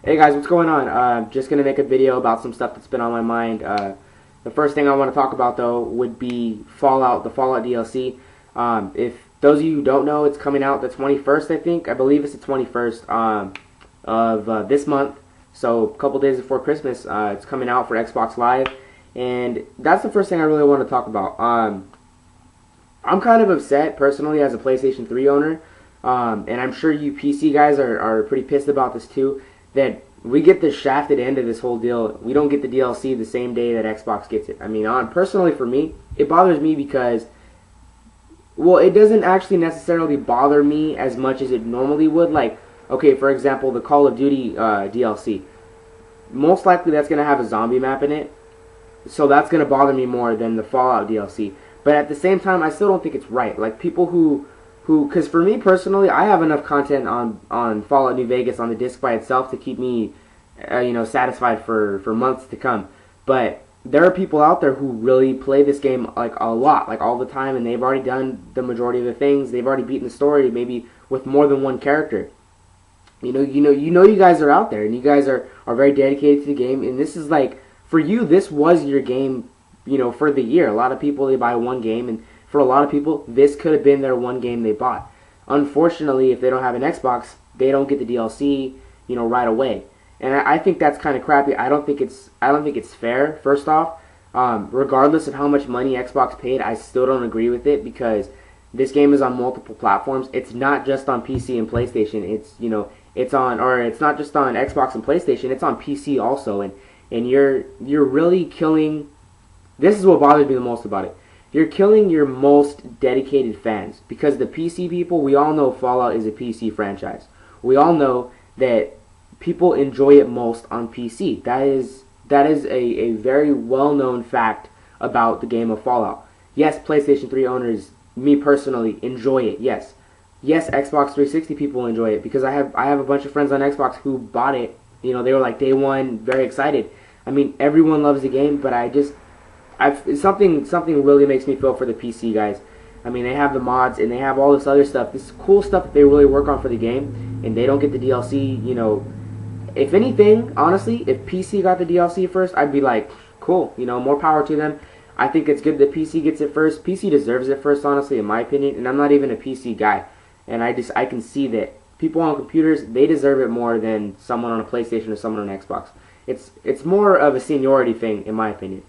Hey guys, what's going on? Just gonna make a video about some stuff that's been on my mind. The first thing I want to talk about though would be Fallout, the Fallout DLC. If those of you who don't know, it's coming out the 21st, I think. I believe it's the 21st of this month. So a couple days before Christmas, it's coming out for Xbox Live, and that's the first thing I really want to talk about. I'm kind of upset personally as a PlayStation 3 owner, and I'm sure you PC guys are pretty pissed about this too, that we get the shafted end of this whole deal. We don't get the DLC the same day that Xbox gets it. I mean, personally for me, it bothers me because, well, it doesn't actually necessarily bother me as much as it normally would. Like, okay, for example, the Call of Duty DLC. Most likely that's going to have a zombie map in it, so that's going to bother me more than the Fallout DLC. But at the same time, I still don't think it's right. Like, people who because for me personally, I have enough content on Fallout New Vegas on the disc by itself to keep me, satisfied for months to come. But there are people out there who really play this game like a lot, like all the time, and they've already done the majority of the things. They've already beaten the story, maybe with more than one character. You guys are out there, and you guys are very dedicated to the game. And this is like, for you, this was your game, for the year. A lot of people, they buy one game, and for a lot of people, this could have been their one game they bought. Unfortunately, if they don't have an Xbox, they don't get the DLC, right away. And I think that's kind of crappy. I don't think it's fair. First off, regardless of how much money Xbox paid, I still don't agree with it because this game is on multiple platforms. It's not just on PC and PlayStation. It's not just on Xbox and PlayStation. It's on PC also. And you're really killing. This is what bothers me the most about it. You're killing your most dedicated fans, because the PC people, we all know Fallout is a PC franchise. We all know that people enjoy it most on PC. That is a very well-known fact about the game of Fallout. Yes, PlayStation 3 owners, me personally, enjoy it. Yes, Xbox 360 people enjoy it, because I have a bunch of friends on Xbox who bought it. They were like day one, very excited. I mean, everyone loves the game, but something really makes me feel for the PC guys. I mean, they have the mods and they have all this other stuff, this cool stuff that they really work on for the game, and they don't get the DLC. If anything, honestly, if PC got the DLC first, I'd be like, cool, more power to them. I think it's good that PC gets it first. PC deserves it first, honestly, in my opinion, and I'm not even a PC guy, and I can see that people on computers, they deserve it more than someone on a PlayStation or someone on an Xbox. It's more of a seniority thing, in my opinion.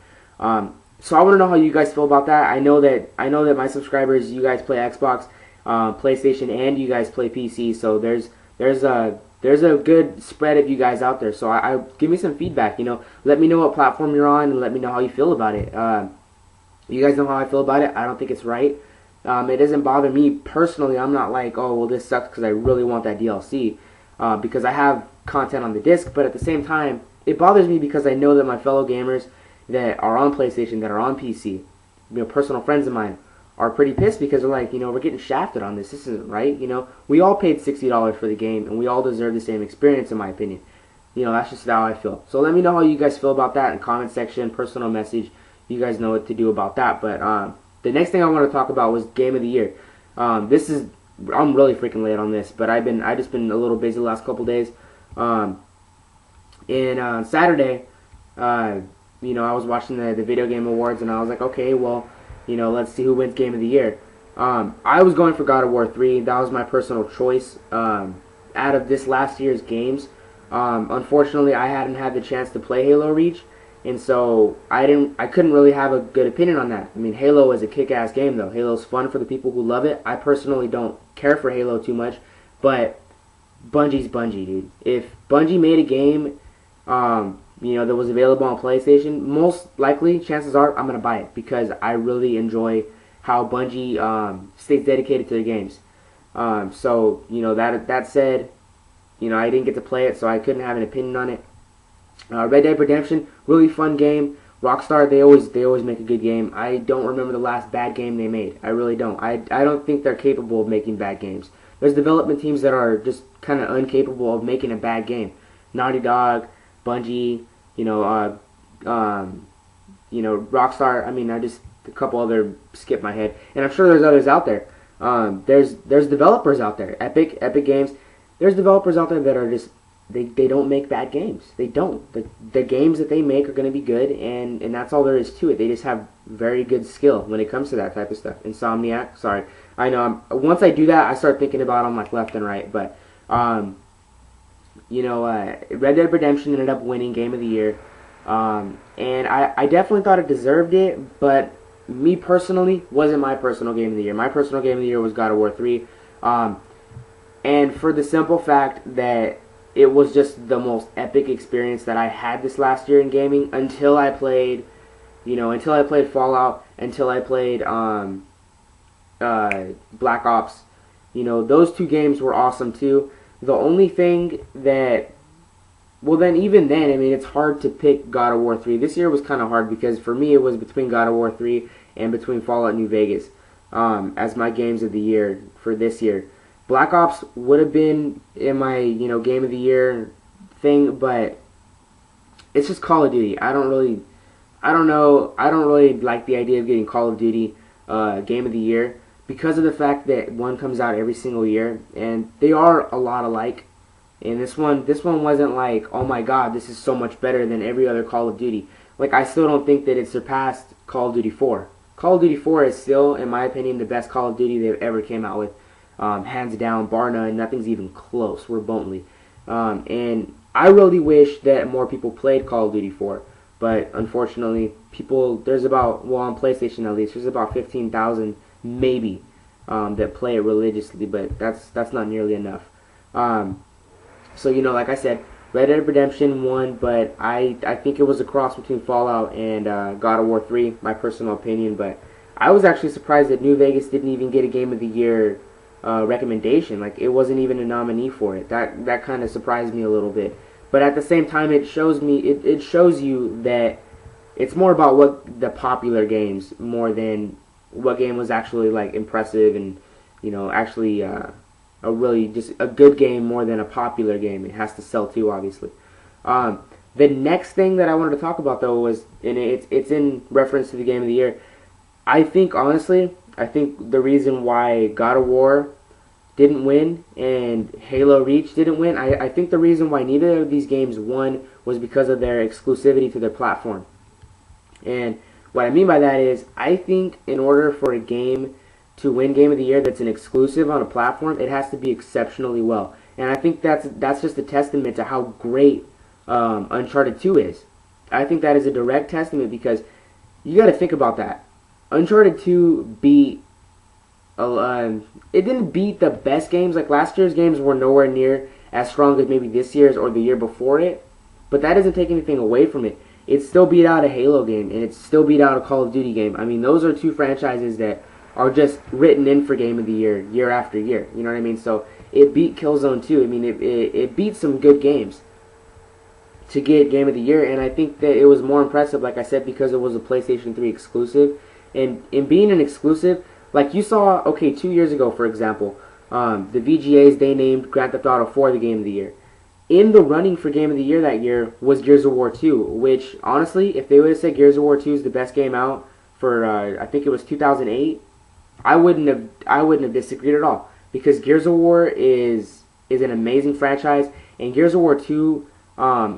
So I want to know how you guys feel about that. I know that my subscribers, you guys play Xbox, PlayStation, and you guys play PC. So there's a good spread of you guys out there. So I give me some feedback. Let me know what platform you're on, and let me know how you feel about it. You guys know how I feel about it. I don't think it's right. It doesn't bother me personally. I'm not like, oh well, this sucks because I really want that DLC, because I have content on the disc. But at the same time, it bothers me because I know that my fellow gamers that are on PlayStation, that are on PC, personal friends of mine, are pretty pissed because they're like, we're getting shafted on this. This isn't right. We all paid $60 for the game, and we all deserve the same experience, in my opinion. That's just how I feel. So let me know how you guys feel about that in the comment section, personal message. You guys know what to do about that. But the next thing I want to talk about was Game of the Year. I'm really freaking late on this, but I just been a little busy the last couple days. And on Saturday, I was watching the Video Game Awards, and I was like, okay, well, let's see who wins Game of the Year. I was going for God of War 3. That was my personal choice out of this last year's games. Unfortunately, I hadn't had the chance to play Halo Reach, and so I couldn't really have a good opinion on that. I mean, Halo is a kick-ass game, though. Halo's fun for the people who love it. I personally don't care for Halo too much, but Bungie's Bungie, dude. If Bungie made a game, that was available on PlayStation, most likely, chances are, I'm going to buy it because I really enjoy how Bungie stays dedicated to their games. So, that said, I didn't get to play it, so I couldn't have an opinion on it. Red Dead Redemption, really fun game. Rockstar, they always make a good game. I don't remember the last bad game they made. I really don't. I don't think they're capable of making bad games. There's development teams that are just kind of incapable of making a bad game. Naughty Dog, Bungie, Rockstar. I mean, a couple other skip my head, and I'm sure there's others out there. There's developers out there, Epic Games. There's developers out there that are just they don't make bad games. They don't. The games that they make are going to be good, and that's all there is to it. They just have very good skill when it comes to that type of stuff. Insomniac, sorry. I know, once I do that, I start thinking about them like left and right, but, Red Dead Redemption ended up winning Game of the Year, and I definitely thought it deserved it, but me personally, wasn't my personal Game of the Year. My personal Game of the Year was God of War 3, and for the simple fact that it was just the most epic experience that I had this last year in gaming until I played, Fallout, until I played Black Ops. Those two games were awesome too. The only thing that, well, then even then, I mean, it's hard to pick God of War 3. This year was kind of hard because for me it was between God of War 3 and between Fallout New Vegas as my games of the year for this year. Black Ops would have been in my, Game of the Year thing, but it's just Call of Duty. I don't really like the idea of getting Call of Duty Game of the Year because of the fact that one comes out every single year, and they are a lot alike. And this one wasn't like, oh my god, this is so much better than every other Call of Duty. Like, I still don't think that it surpassed Call of Duty 4. Call of Duty 4 is still, in my opinion, the best Call of Duty they've ever came out with. Hands down, bar none, nothing's even close, remotely. And I really wish that more people played Call of Duty 4, but unfortunately, there's about, well, on PlayStation at least, there's about 15,000 maybe that play it religiously, but that's not nearly enough. So, like I said, Red Dead Redemption won, but I think it was a cross between Fallout and God of War 3, my personal opinion, but I was actually surprised that New Vegas didn't even get a Game of the Year recommendation. Like, it wasn't even a nominee for it. That kind of surprised me a little bit. But at the same time, it shows you that it's more about what the popular games more than what game was actually like impressive and actually a really just a good game more than a popular game. It has to sell too, obviously. The next thing that I wanted to talk about though was, and it's in reference to the Game of the Year. I think the reason why God of War didn't win and Halo Reach didn't win, I think the reason why neither of these games won was because of their exclusivity to their platform. And what I mean by that is, I think in order for a game to win Game of the Year that's an exclusive on a platform, it has to be exceptionally well. And I think that's just a testament to how great Uncharted 2 is. I think that is a direct testament because you got to think about that. Uncharted 2 beat it didn't beat the best games. Like, last year's games were nowhere near as strong as maybe this year's or the year before it, but that doesn't take anything away from it. It still beat out a Halo game, and it still beat out a Call of Duty game. I mean, those are two franchises that are just written in for Game of the Year, year after year. You know what I mean? So it beat Killzone 2. I mean, it beat some good games to get Game of the Year, and I think that it was more impressive, like I said, because it was a PlayStation 3 exclusive. And in being an exclusive, like you saw, okay, 2 years ago, for example, the VGAs, they named Grand Theft Auto 4 the Game of the Year. In the running for Game of the Year that year was Gears of War 2, which, honestly, if they would have said Gears of War 2 is the best game out for, I think it was 2008, I wouldn't have disagreed at all, because Gears of War is an amazing franchise, and Gears of War 2,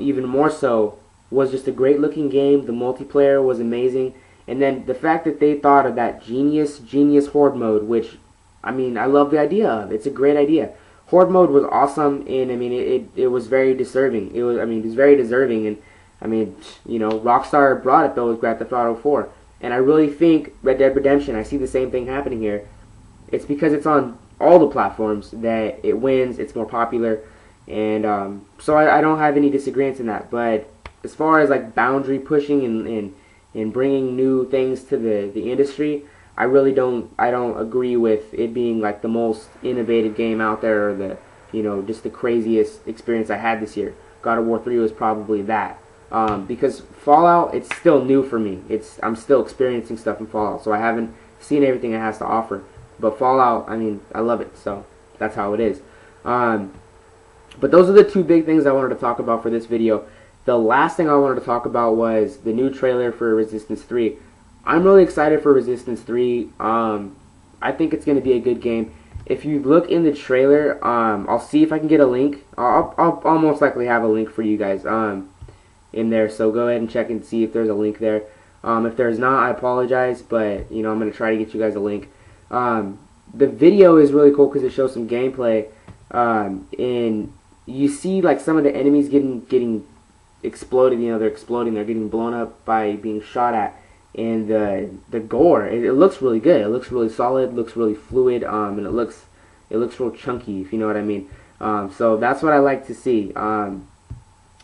even more so, was just a great looking game. The multiplayer was amazing, and then the fact that they thought of that genius Horde mode, which, I mean, I love the idea of. It's a great idea. Horde mode was awesome, and I mean, it was very deserving. It was very deserving, and I mean, Rockstar brought it though with Grand Theft Auto 4. And I really think Red Dead Redemption, I see the same thing happening here. It's because it's on all the platforms that it wins, it's more popular, and so I don't have any disagreements in that. But as far as like boundary pushing and bringing new things to the industry, I really don't agree with it being like the most innovative game out there, or the just the craziest experience I had this year. God of War 3 was probably that. Because Fallout, it's still new for me. I'm still experiencing stuff in Fallout, so I haven't seen everything it has to offer. But Fallout, I mean, I love it, so that's how it is. But those are the two big things I wanted to talk about for this video. The last thing I wanted to talk about was the new trailer for Resistance 3. I'm really excited for Resistance 3. I think it's going to be a good game. if you look in the trailer, I'll see if I can get a link. I'll most likely have a link for you guys in there. So go ahead and check and see if there's a link there. If there's not, I apologize, but you know, I'm gonna try to get you guys a link. The video is really cool because it shows some gameplay, and you see like some of the enemies getting exploded. You know, they're exploding. They're getting blown up by being shot at. And the gore, it looks really good. It looks really solid. Looks really fluid. And it looks real chunky, if you know what I mean. So that's what I like to see.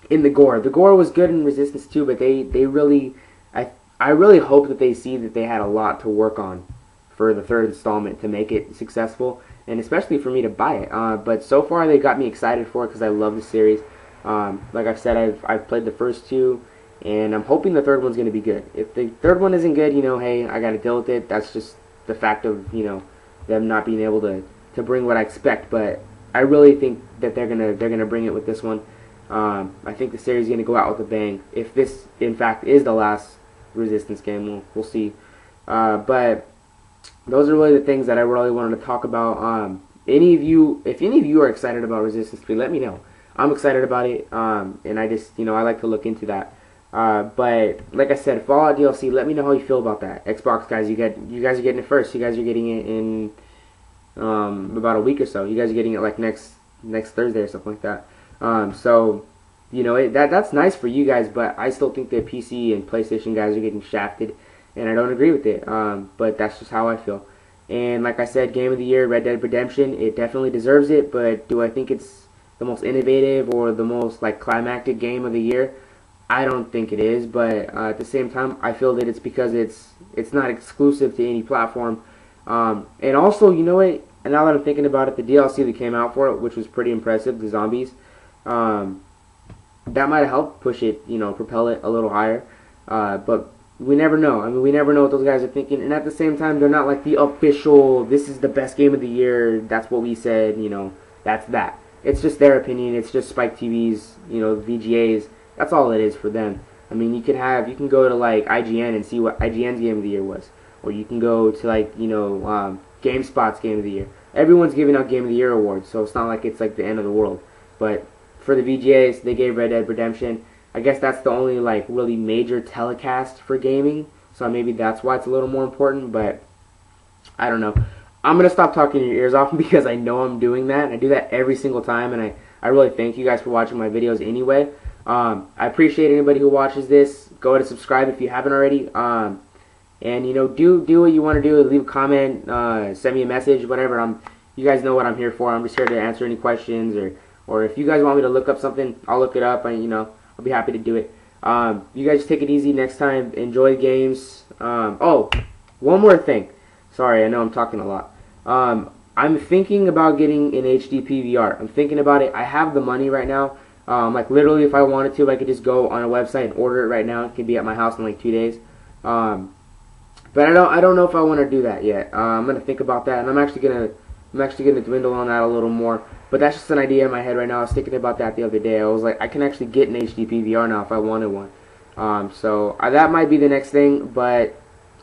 In the gore was good in Resistance 2, but they really, I really hope that they see that they had a lot to work on for the third installment to make it successful, and especially for me to buy it. But so far they got me excited for it because I love the series. Like I've said, I've played the first two, and I'm hoping the third one's going to be good. If the third one isn't good, you know, hey, I got to deal with it. That's just the fact of, you know, them not being able to bring what I expect. But I really think that they're gonna bring it with this one. I think the series is going to go out with a bang. If this, in fact, is the last Resistance game, we'll see. But those are really the things that I really wanted to talk about. If any of you are excited about Resistance 3, let me know. I'm excited about it, and I just, you know, I like to look into that. But like I said, Fallout DLC, let me know how you feel about that. Xbox guys, you guys are getting it first. You guys are getting it in about a week or so. You guys are getting it like next Thursday or something like that. So, you know, that's nice for you guys, but I still think that PC and PlayStation guys are getting shafted, and I don't agree with it. But that's just how I feel. And like I said, Game of the Year, Red Dead Redemption, it definitely deserves it. But do I think it's the most innovative or the most like climactic game of the year? I don't think it is, but at the same time, I feel that it's because it's not exclusive to any platform. And also, you know what? And now that I'm thinking about it, the DLC that came out for it, which was pretty impressive, the zombies, that might have helped push it, you know, propel it a little higher. But we never know. I mean, we never know what those guys are thinking. And at the same time, they're not like the official, this is the best game of the year, that's what we said, you know, that's that. It's just their opinion. It's just Spike TV's, you know, VGA's. That's all it is for them. I mean, you can go to like IGN and see what IGN's game of the year was, or you can go to like, you know, GameSpot's game of the year. Everyone's giving out game of the year awards, so it's not like it's like the end of the world. But for the VGAs, they gave Red Dead Redemption. I guess that's the only like really major telecast for gaming, so maybe that's why it's a little more important. But I don't know. I'm gonna stop talking your ears off because I know I'm doing that. I do that every single time, and I really thank you guys for watching my videos anyway. I appreciate anybody who watches this. Go ahead and subscribe if you haven't already. And you know, do what you want to do. Leave a comment, send me a message, whatever. You guys know what I'm here for. I'm just here to answer any questions, or if you guys want me to look up something, I'll look it up. You know, I'll be happy to do it. You guys just take it easy next time. Enjoy the games. Oh, one more thing. Sorry, I know I'm talking a lot. I'm thinking about getting an HD PVR. I'm thinking about it. I have the money right now. Like literally, if I wanted to, I could just go on a website and order it right now. It could be at my house in like 2 days. But I don't know if I want to do that yet. I'm gonna think about that, and I'm actually gonna dwindle on that a little more. But that's just an idea in my head right now. I was thinking about that the other day. I was like, I can actually get an HD PVR now if I wanted one. So that might be the next thing, but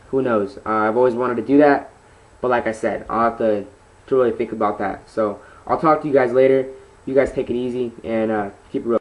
who knows? I've always wanted to do that, but like I said, I'll have to really think about that. So I'll talk to you guys later. You guys take it easy and keep it real.